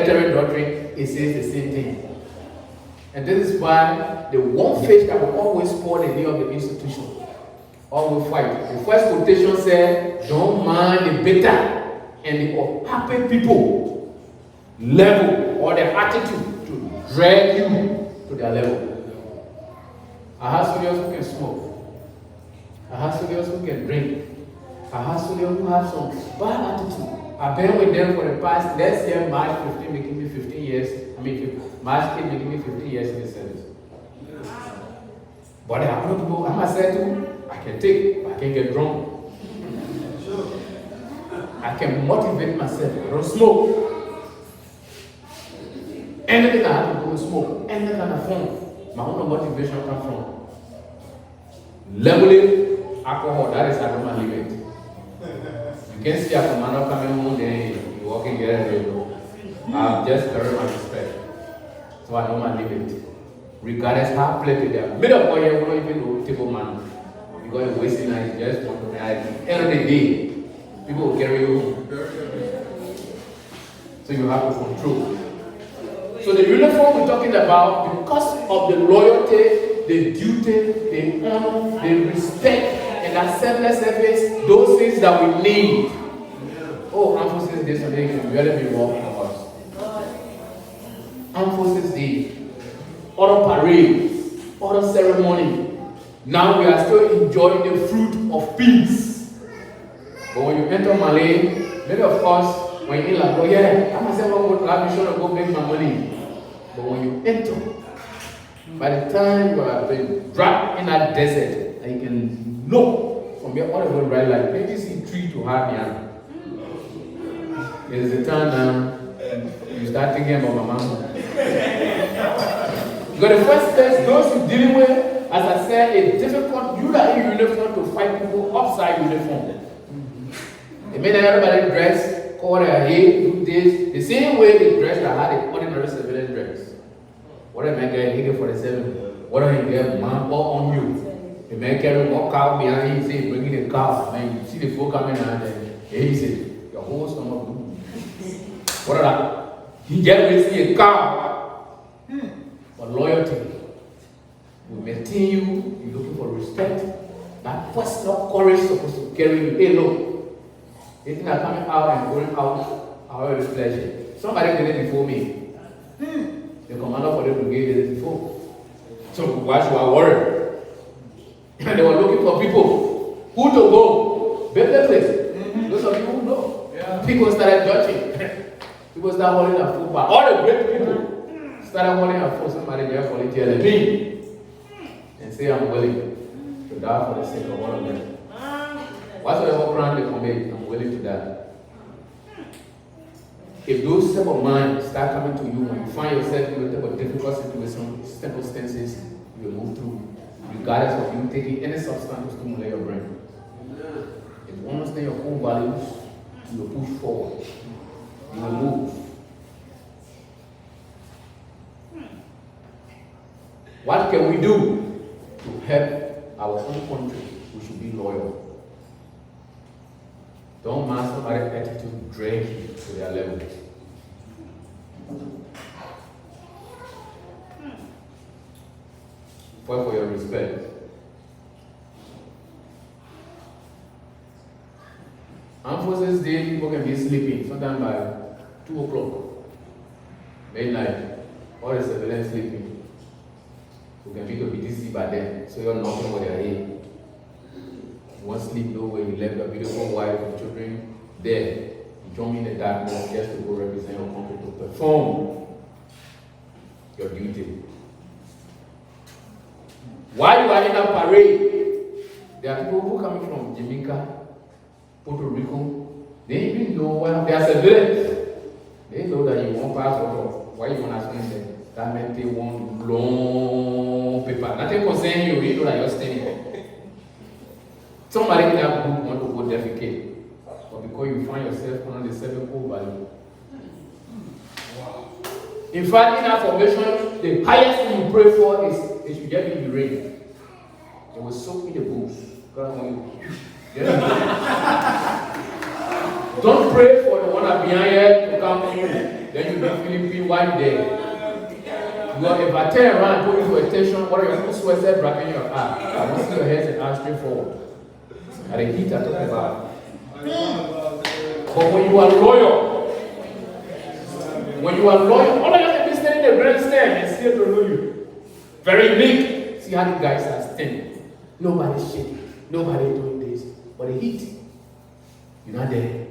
Brethren doctrine, it says the same thing. And this is why the one fish that will always spoil the day of the institution, all will fight. The first quotation said, don't mind the bitter and the unhappy people level or their attitude to drag you to their level. I have soldiers who can smoke. I have soldiers who can drink. I have soldiers who have some bad attitude. I've been with them for the past, let's say March 15, making me 15 years. March 8 making me 15 years in the service. But there are other people, I must say too, I can take, I can get drunk. I can motivate myself. I don't smoke. Anything I have to go and smoke, anything kind of form, my own motivation comes from leveling alcohol. That is how I limit. You can see a commander coming home, then you walk in here. I've just earned my respect. So I know my limit. Regardless how plenty they are. Made up for you, we don't even know table man. Because you're wasting night, just want to at the end of the day, people will carry you home. So you have to control. So the uniform we're talking about, because of the loyalty, the duty, the honor, the respect, and that selfless service, those things that we need. Oh, Armed Forces Day, something can really be wrong for us. Armed Forces Day, other parades, other ceremony. Now we are still enjoying the fruit of peace. But when you enter Malay, many of us, when you're like, oh yeah, I myself I'm sure to go make my money. But when you enter, by the time you have been dropped in that desert, and you can look from your all the way right, like maybe see tree to have me. There's a time now you start thinking about my mama. Because the first test, those you're dealing with, as I said, it's difficult. You are in uniform to fight people upside uniform. They made everybody dress, call their hair, do this. The same way they dress that had an ordinary civilian dress. What a man get hit for the 7. What a man get man all on you. The man carry one cow behind him, say, bringing the cow. Man, you see the folk coming out there. He said, your whole stomach. What are that? He get to see a cow. For loyalty. We maintain you. You're looking for respect. That personal courage is supposed to carry you. Hey, look. Anything that coming out and going out, I will pleasure. Somebody did it before me. The commander for the brigade did it before. So why should I worry? And they were looking for people who to go. Better place. Those of you who know. Yeah. People started judging. People started holding a football. All the great people started holding a football. Somebody there volunteered me and say, I'm willing to die for the sake of one of them. Whatsoever ground they commit, I'm willing to die. If those type of minds start coming to you when you find yourself in a type of difficult circumstances, you will move through, regardless of you taking any substance to stimulate your brain. If you understand your own values, you will push forward. You will move. What can we do to help our own country? We should be loyal. Don't mind somebody's attitude drag you to their level. Fight for your respect. Armed Forces Day, people can be sleeping sometimes by 2 o'clock, midnight. All the civilians sleeping. You can be to BTC by then, so you're knocking for their head. You won't sleep nowhere. You left your beautiful wife and children there. You jump in the darkness just to go represent your country to perform your duty. While you are in a parade, there are people who are coming from Jamaica, Puerto Rico. They even know where they are civilians. They know that you won't pass or why you want to spend them. That meant they want long paper. Nothing concerning you. You know that you're staying there. Somebody in that group want to go defecate, but because you find yourself under the 7 core value. In fact, in that formation, the highest thing you pray for is it should just be the rain. They will soak in the boots. Don't pray for the one that behind here to come in. Then you be sleeping while there. If I turn around and put you to attention, what are your people sweat wrapping your eye? I will see your heads and eyes straight forward. And the heat I'm talking about. But when you are loyal, all of you can be standing in the grandstand and still don't know you. Very unique. See how the guys are standing. Nobody's shaking. Nobody doing this. But the heat, you're not there.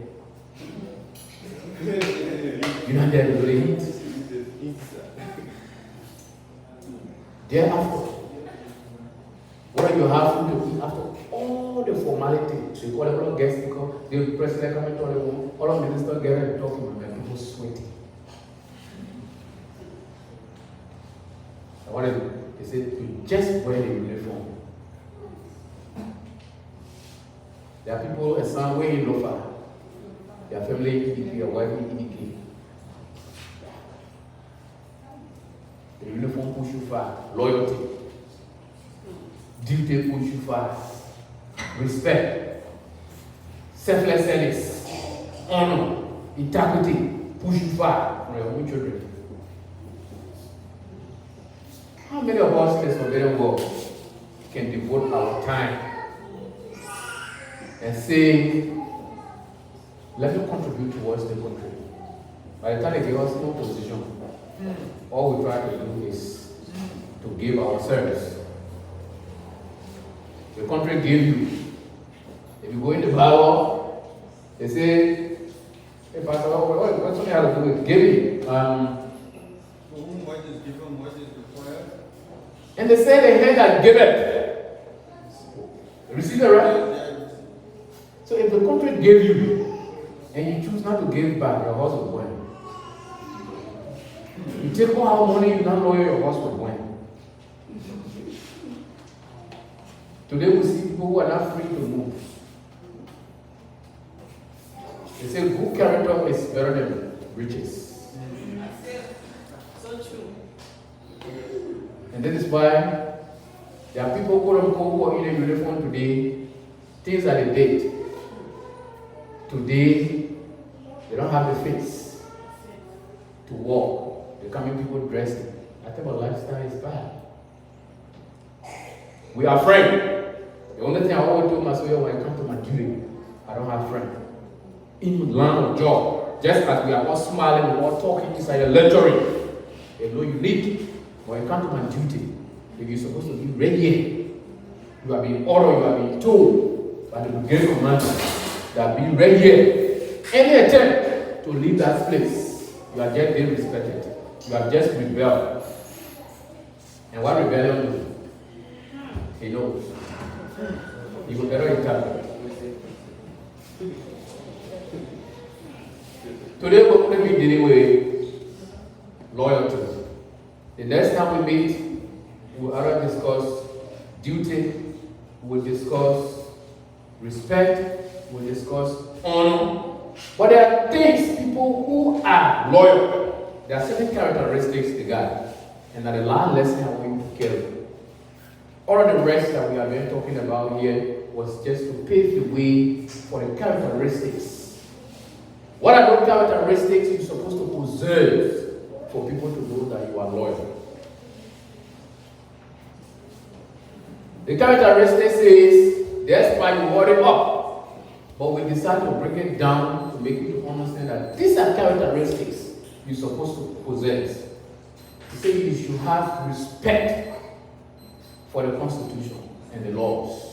You're not there with the heat. Thereafter, what you have to eat after all the formality, so you call all guests, the president coming to the room, all of the ministers get and talking, and people sweating. What is it? They said you just wear the uniform. There are people, a son way in Lofa, their family EDK, their wife EDK. The uniform push you far, loyalty, duty push you far, respect, selflessness, honor, integrity push you far from your own children. How many of us in this forbidden world can devote our time and say, let me contribute towards the country? By the time they give us no position, all we try to do is to give our service. The country gives you. If you go in the Bible, they say, hey, Pastor, what's something have to do with giving? For whom much is given, much is required. And they say the hand that giveth. Receive it, right? So if the country gave you, and you choose not to give back, your house will burn. You take all our money, you don't know where your house will burn. Today we see people who are not free to move. They say good character is better than riches. So true. And that is why there are people quote unquote who are in a uniform today, things that they did. Today, they don't have the face to walk. They're coming people dressing. I think our lifestyle is bad. We are friends. The only thing I always do myself when I come to my duty, I don't have friends. In land of job, just as we are all smiling, we're all talking inside a lecturing. There's no unique. When I come to my duty, if you're supposed to be ready, you are being ordered, you are being told by the beginning of man that be ready. Any attempt to leave that place, you are just being respected. You have just rebelled. And what rebellion do? He knows. He will better interpret. Today we're going to be dealing with loyalty. The next time we meet, we'll either discuss duty, we'll discuss respect, we'll discuss honor. But there are things, people who are loyal, there are certain characteristics they got. And at the last lesson, I want you to carry. All of the rest that we have been talking about here was just to pave the way for the characteristics. What are those characteristics you're supposed to possess for people to know that you are loyal? The characteristic says, despite you hold it up, but we decide to bring it down to make you understand that these are characteristics you're supposed to possess. To say you should have respect for the Constitution and the laws.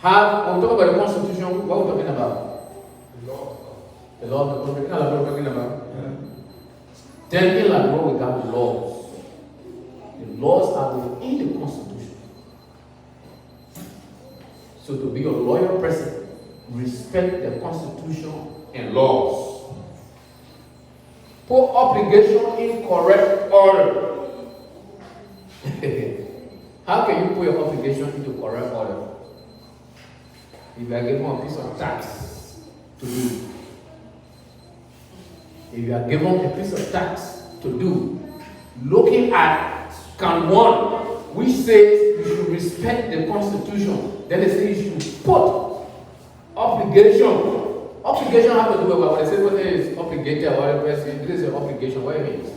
When we talk about the Constitution, what are we talking about? The law. The law of the country. What are we talking about? Then in like what we got the laws. The laws are within the Constitution. So to be a loyal person, respect the Constitution and laws. Put obligation in correct order. How can you put your obligation into correct order? If you are given a piece of tax to do, if you are given a piece of tax to do, looking at can 1, which says you should respect the Constitution, then they say you should put obligation. Obligation has to do with what they say. What is obligation? obligated or the person, this is an obligation. What it means?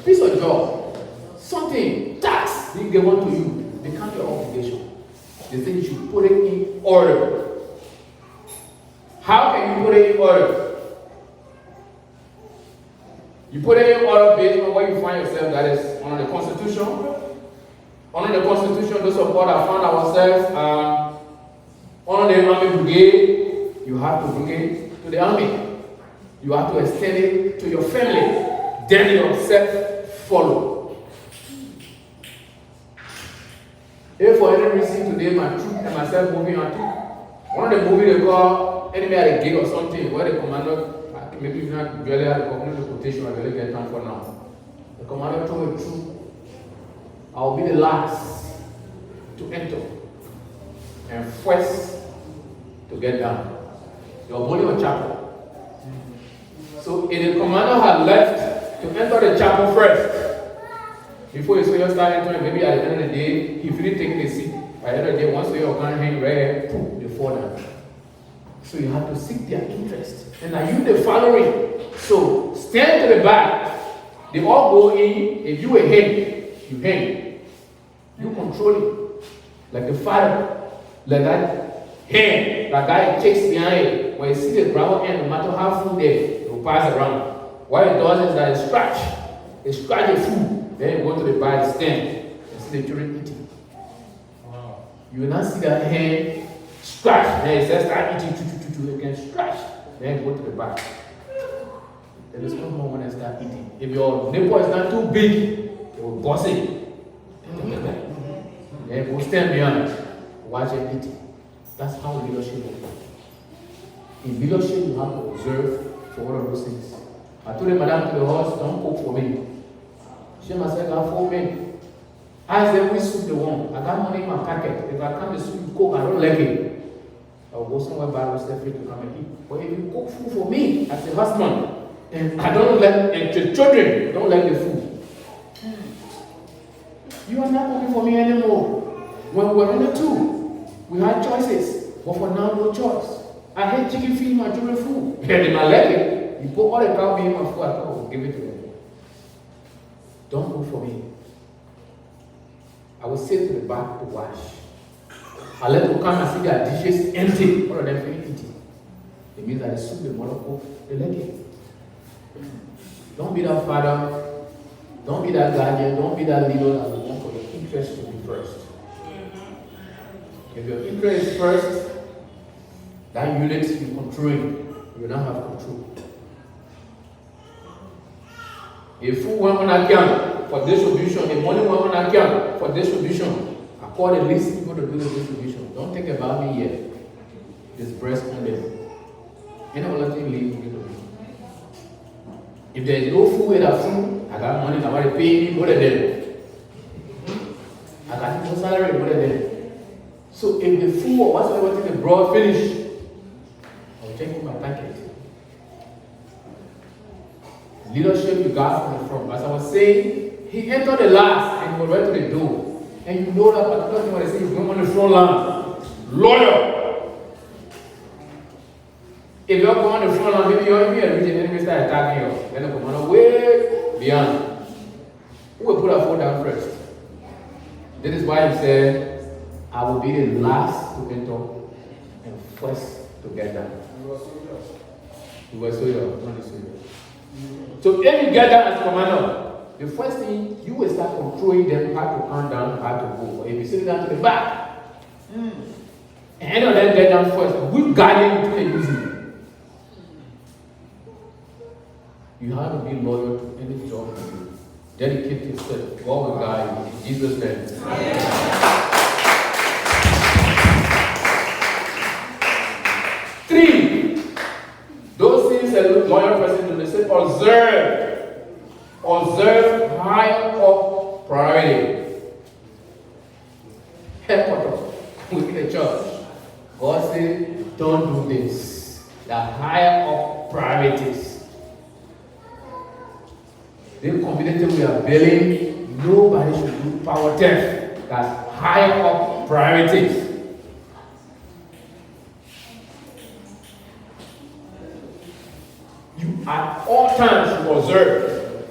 Piece of job. Something, tax being given to you. They can't be an obligation. They say you should put it in order. How can you put it in order? You put it in order based on where you find yourself, that is under the Constitution. Under the Constitution, those of us that found ourselves under the Army Brigade, you have to bring it to the Army. You have to extend it to your family. Then yourself follow. If for any reason today my troop and myself moving on to one of the movies they call Enemy at the Gate or something, where the commander, maybe if not really had the quotation, I really get time for now. The commander told the troop, I will be the last to enter and first to get down. You are only on chapel. So if the commander had left to enter the chapel first, before you start entering, maybe at the end of the day, he finished taking a seat. At the end of the day, once you can hang red, they fall down. So you have to seek their interest. And are you the following? So stand to the back. They all go in. If you hang, you hang. You control it. Like the father. Like that hand. That guy checks behind it. When you see the ground end, no matter how full there, it will pass around. What it does is that it scratch. It scratch the food. Then you go to the bar, stand. And see the children eating. Wow. You will not see that hand scratch. Then it says start eating. You can scratch. Then go to the back. There is no more when I start eating. If your nipple is not too big, it will bust it. Then go stand behind. Watch it eating. That's how leadership works. In leadership, you have to observe for all of those things. I told the madam to the horse, don't cook for me. She must say, I got 4 men. I said, we soup the one. I got money in my pocket. If I come to soup, cook, I don't like it. I will go somewhere by myself to come and eat. But if you cook food for me as a husband, and I don't like, and the children don't like the food, you are not cooking for me anymore. When we were in the two, we had choices, but for now, no choice. I hate chicken feed my children food. And they might like it. You put all the cow meat in my food, I will give it to them. Don't cook for me. I will sit to the back to wash. I let them come and see their dishes empty. All of them finish eating. It means that the soup, the mother cook, they like it. Don't be that father. Don't be that guardian. Don't be that leader that will want for your interest to be first. If your interest is first, that unit you controlling, you don't have control. If food went on account for distribution, if money went on account for distribution, I call the least people to do the distribution. Don't think about me yet. Just breast on them. Any other thing leave me to me. If there is no food with that food, I got money, nobody pay me, go to them. I got no salary, go to them. So if the food or whatsoever thing the broad finish, I'll check in my packet. Leadership you got from the front. As I was saying, he entered the last and he was right to the door. And you know that particular thing when I say he's going on the front line. Lawyer! If you're going on the front line, maybe you're here and the enemy start attacking you. Then the commander way beyond. Who will put our foot down first? This is why he said, I will be the last to enter and first to get down. You were soldier. So if you get down as commander, the first thing you will start controlling them how to come down, how to go. Or if you sit down to the back, and any of them get down first, which guardian do they using? You have to be loyal to any job you do. Dedicate yourself. God will guide you. In Jesus' name. Three. Those things a loyal person do, they say observe. Observe higher up priority. Headquarters within the church. God said, don't do this. The higher up priorities. The community we are building, nobody should do power theft. That's higher up priorities. at all times should observe.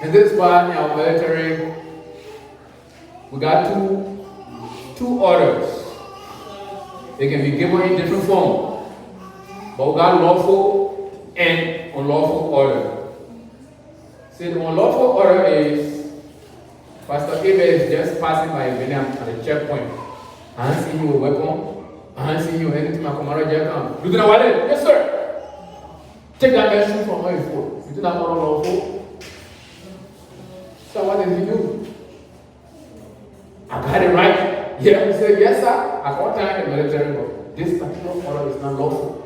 And this is why in our military, we got two orders. They can be given in different forms. But we got lawful and unlawful order. See, the unlawful order is Pastor Abel is just passing by a venue at a checkpoint. I haven't seen you a weapon. I haven't seen you anything. My commander just come. Lieutenant Wallace, yes sir. Take that man's shoe from where you fall. You do not want unlawful. So what did he do? I got it right. Yeah, he said, yes sir. At all times in the military, but this particular order is not lawful.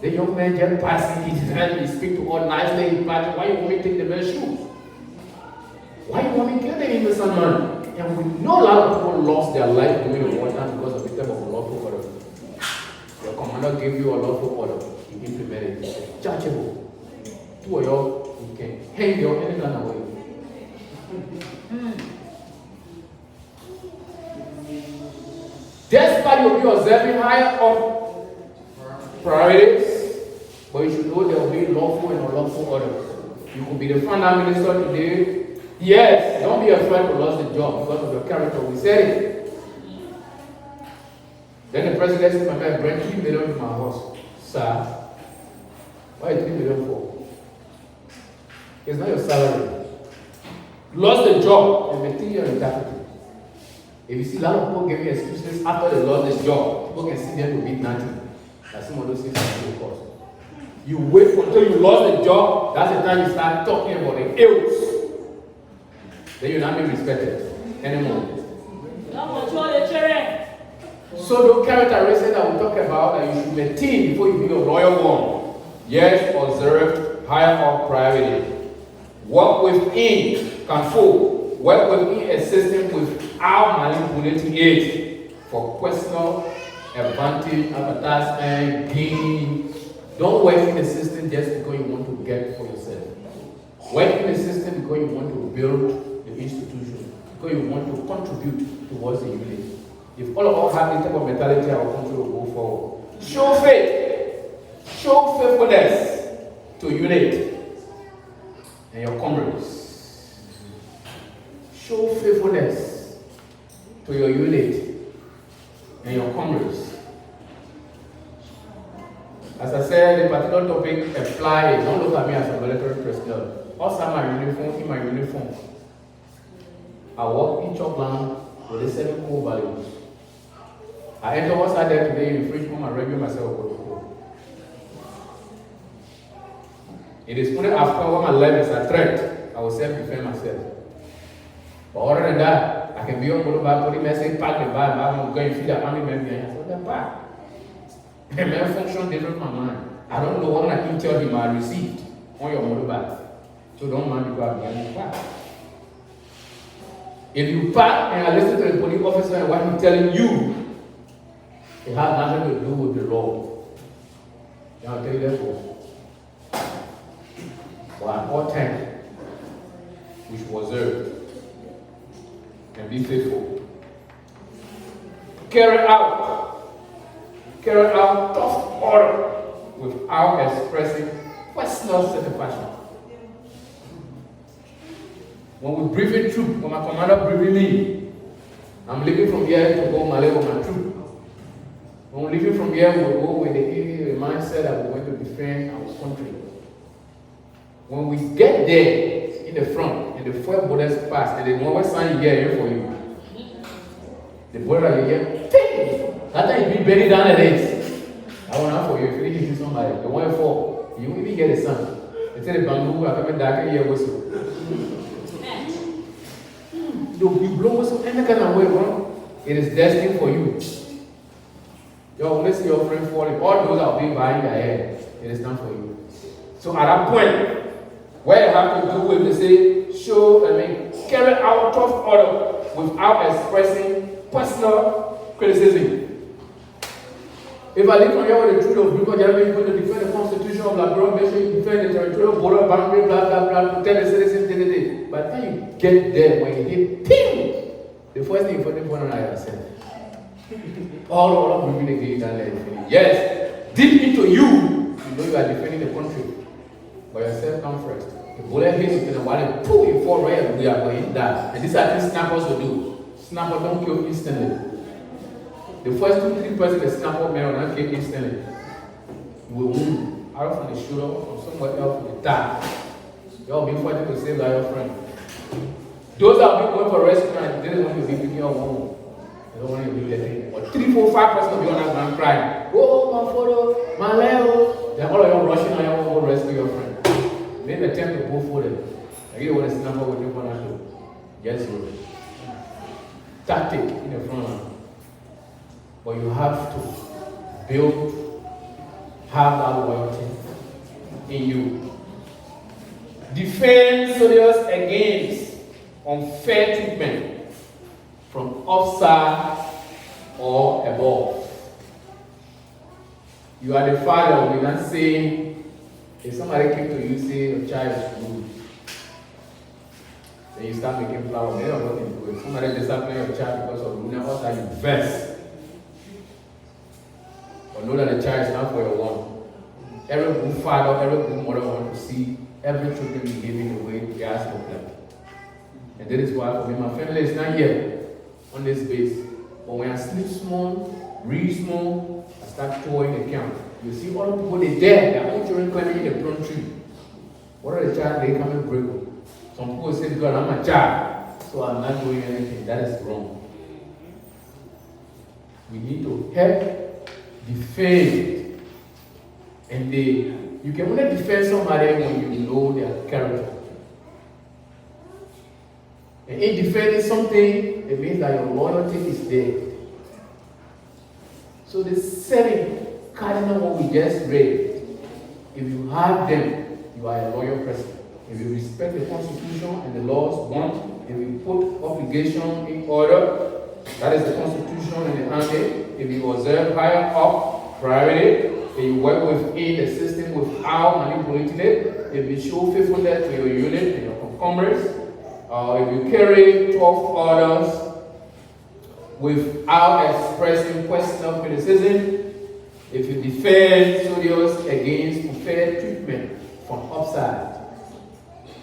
The young man just passing his hand, he speak to all nicely, he patch, why you want me to take the man's shoes? Why you want me to kill the innocent man? And we know a lot of people lost their life during the wartime because of this type of a lawful order. Your commander gave you a lawful order, you implement it. It's chargeable. Two of y'all, you can hang your any gun away. Despite you be observing higher up priorities, but you should know there will be lawful and unlawful orders. You could be the finance minister today. Yes, don't be afraid to lose the job because of your character. We said it. Then the president said, my man, bring 3 million to my house. Sir, why 3 million for? It's not your salary. Lost the job and maintain your integrity. If you see a lot of people giving excuses after they lost this job, people can see them to beat nothing. That's some of those things that will cause. You wait until you lost the job, that's the time you start talking about the ills. Then you'll not be respected anymore. Don't control the children. So the characteristics that we talk about that you should maintain before you be a loyal one. Yes, observe higher up priority. Work within control. Work within a system without manipulating it for personal advantage, advertisement, gain. Don't work in the system just because you want to get for yourself. Work in the system because you want to build the institution, because you want to contribute towards the unit. If all of us have this type of mentality, our country will go forward. Show faith, show faithfulness to unit and your comrades. Show faithfulness to your unit and your comrades. As I said, the particular topic applies. Don't look at me as a military personnel. Also, my uniform, in my uniform, I walk in Chopland with the 7 core values. I enter what's out there today in French, I review myself with the core. It is only after when my life is a threat, I will self-defend myself. But other than that, I can be on the back, put the message, pack the bag, I'm going to feed the army men behind. So that back. And men function different from mine. I don't know what I can tell him I received on your motorbike. So don't mind you go behind the back. If you park and I listen to the police officer and what he's telling you, it has nothing to do with the law. And I'll tell you that for. But at all times, we should observe and be faithful. Carry out tough order without expressing personal satisfaction. When we brief a troop, when my commander briefing me, I'm leaving from here to go Malay with my troop. When we're leaving from here, we'll go with the mindset that we're going to defend our country. When we get there in the front, and the 4 borders pass, and the one sign here for you. The border you hear, ping! That time you be buried down the legs. I want out for you, if you need to somebody. The one for you even get a son. They say the bamboo are coming dark here whistle. You blow whistle any kind of way, bro. It is destined for you. Yo, when they see your friend falling, all those are being behind their head. It is time for you. So at that point, where you have to do with, they say, carry out tough order without expressing personal criticism. If I live from here with the truth of because you're going to defend the Constitution of Labrador, make sure you defend the territorial border boundary, blah, blah, blah, protect the citizens, day. By the time you get there, when you hit ping, the first thing you put in front of yourself. All of you again that land. Yes, deep into you, you know you are defending the country. but yourself come first. The bullet hits you in the wallet, pull you fall right and we are going to die. And these are things snappers will do. Snapper don't kill instantly. The first 2-3 persons the snapper man will not kill instantly. You will wound out from the shoulder or from somewhere else with the thigh. You all be fighting to save your friend. Those that have been going for rescue and they don't want to be picking up one. They don't want to do that thing. Or 3, 4, 5 persons will be on that ground crying. Oh, my photo, my Leo. Then all of you rushing on your own to rescue your friend. Make the attempt to go for them. I get what a snapper with you want to do. Yes, you. Tactic in the front line. But you have to build, have that loyalty in you. Defend soldiers against unfair treatment from offside or above. You are the father, we're not saying if somebody came to you say your child is rude, then you start making flowers, they don't know what to do. If somebody discipline your child because of rudeness, what are you vex? But know that the child is not for your one. Every good father, every good mother wants to see every children behaving the way God spoke them. And that is why for me, my family is not here on this base. But when I sleep small, read small, I start throwing the count. You see all the people they there, their own children climbing in the plum tree. What are the child they come and break up? Some people say, God, I'm a child, so I'm not doing anything. That is wrong. We need to help defend. And you can only defend somebody when you know their character. And in defending something, it means that your loyalty is there. So the 7 cardinal what we just read, if you have them, you are a loyal person. If you respect the Constitution and the laws, one, if you put obligation in order, that is the Constitution and the army. If you observe higher up priority, if you work within the system without manipulating it, if you show faithfulness to your unit and your commerce, if you carry 12 orders without expressing personal criticism, if you defend soldiers against unfair treatment from upside,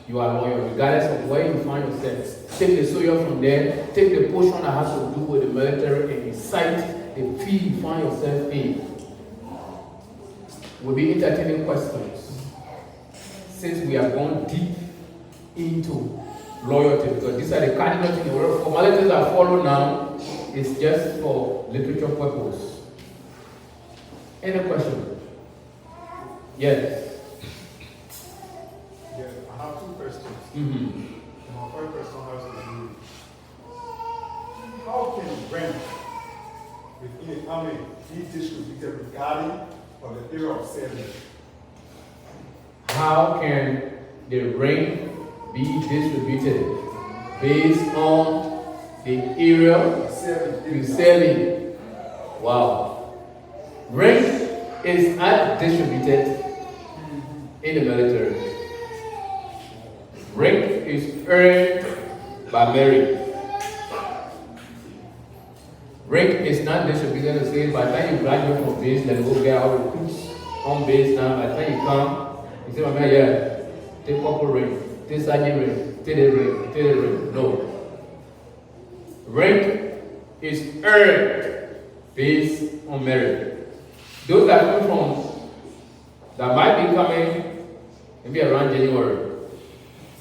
you are loyal, regardless of where you find yourself. Take the soldier from there, take the portion that has to do with the military, and incite the field you find yourself in. We'll be entertaining questions since we are going deep into loyalty, because these are the cardinal things. The formalities I follow now is just for literature purpose. Any question? Yes. Yeah, I have 2 questions. My first question has to do with how can rank within the army be distributed regarding or the area of service? How can the rank be distributed based on the area you're serving? Wow. Rank is not distributed in the military. Rank is earned by merit. Rank is not distributed to say by the time you graduate from base, then go get out recruits on base now. By the time you come, you say, my man, yeah, take corporal rank, take sergeant rank, take the rank, take the rank. No. Rank is earned based on merit. Those that come from, that might be coming maybe around January,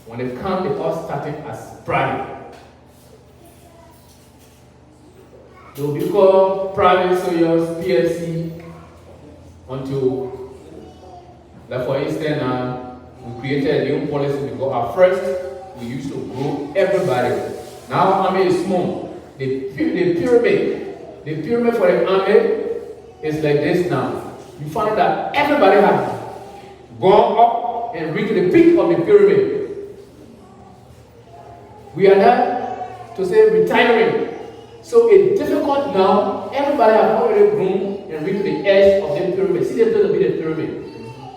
when they come, they all starting as private. They will be called private soldiers, PFC, until, like for instance, we created a new policy because at first, we used to grow everybody. Now army is small. The pyramid for the army is like this now. You find that everybody has gone up and reached the peak of the pyramid. We are not to say retiring. So it's difficult now. Everybody has already grown and reached the edge of the pyramid. See, there's going to be the pyramid.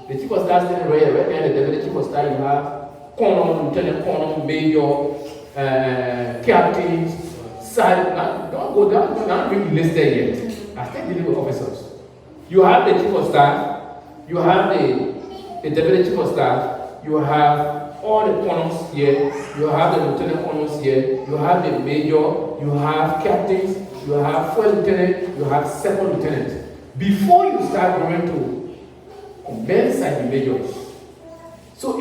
The chief of staff standing right behind the chief of staff. You have colonel, lieutenant colonel, major, captains, sergeant. Don't go down. You're not really listed yet. I still dealing with officers. You have the chief of staff. You have the deputy chief of staff. you have all the colonels here, you have the lieutenant colonels here, you have the major, you have captains, you have first lieutenant, you have second lieutenant. Before you start going to men's side majors. So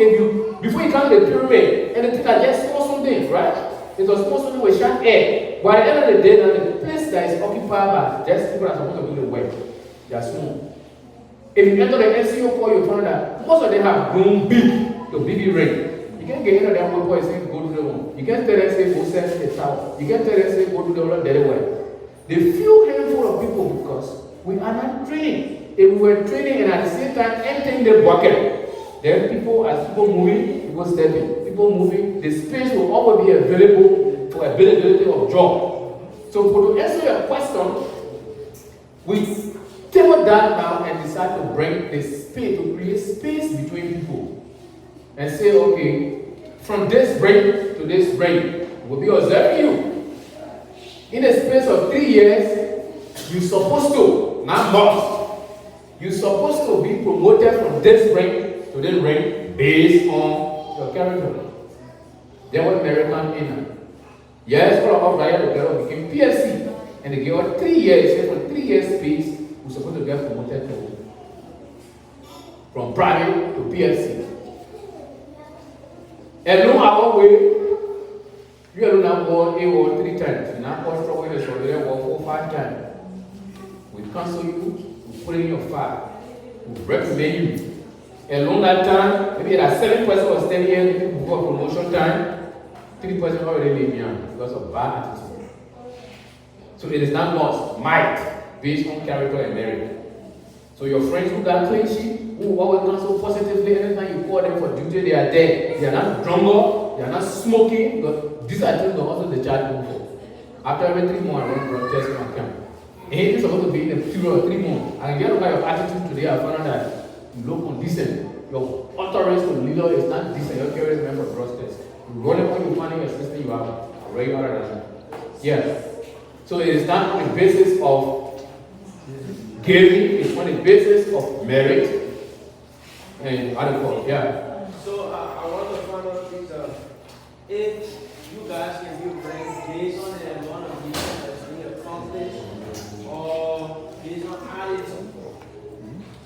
before you come to the pyramid, anything that just small something, right? It was small something with sharp air. But at the end of the day, the place that is occupied by just people that are supposed to do the work, they are small. If you enter the NCO call, you find that most of them have grown big, the big ring. You can't get into that one and say, go to the one. You can't tell them, say, go send the tower. You can't tell them, say, go to the other way. The few handful of people, because we are not training. If we were training and at the same time entering the bucket, then as people moving, people stepping. People moving, the space will always be available for availability of job. So to answer your question, we table that now and decide to bring the space, to create space between people. And say, okay, from this break to this break, we'll be observing you. In a space of 3 years, you're supposed to, not must, you're supposed to be promoted from this rank to this rank based on your character. Then what American in. Yes, for our guy together became PSC. And they gave us 3 years, for 3 years space, we're supposed to get promoted from private to PSC. And no our way, you are not born A1 3 times. You not born trouble in the shoulder 4 5 times. We cancel you, we put in your file, we recommend you. And long that time, maybe that 7 person was 10 years, maybe before promotion time, 3 person already leave me out because of bad attitude. So it is not lost, might, based on character and merit. So your friends who got clean sheet, who always cancel positively, anytime you call them for duty, they are there. They are not drunk, they are not smoking, but these are things that also the charge them for. After every 3 months, I run drug test on camp. And it is supposed to be in a period of 3 months. And get over your attitude today, I found out that you look undecent. Your utterance to leader is not decent. Your carrier is meant for drug test. You run it when you find in your system, you have a regular. Yes. So it is not on the basis of giving, it's on the basis of merit and other call. Yeah. So I want to find out if you guys can be ranked based on the amount of mission that's being accomplished or based on attitude.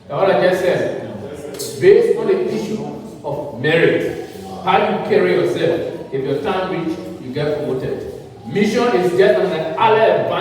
What I just said, based on the issue of merit, how you carry yourself. If your time reach, you get promoted. Mission is just an other advantage.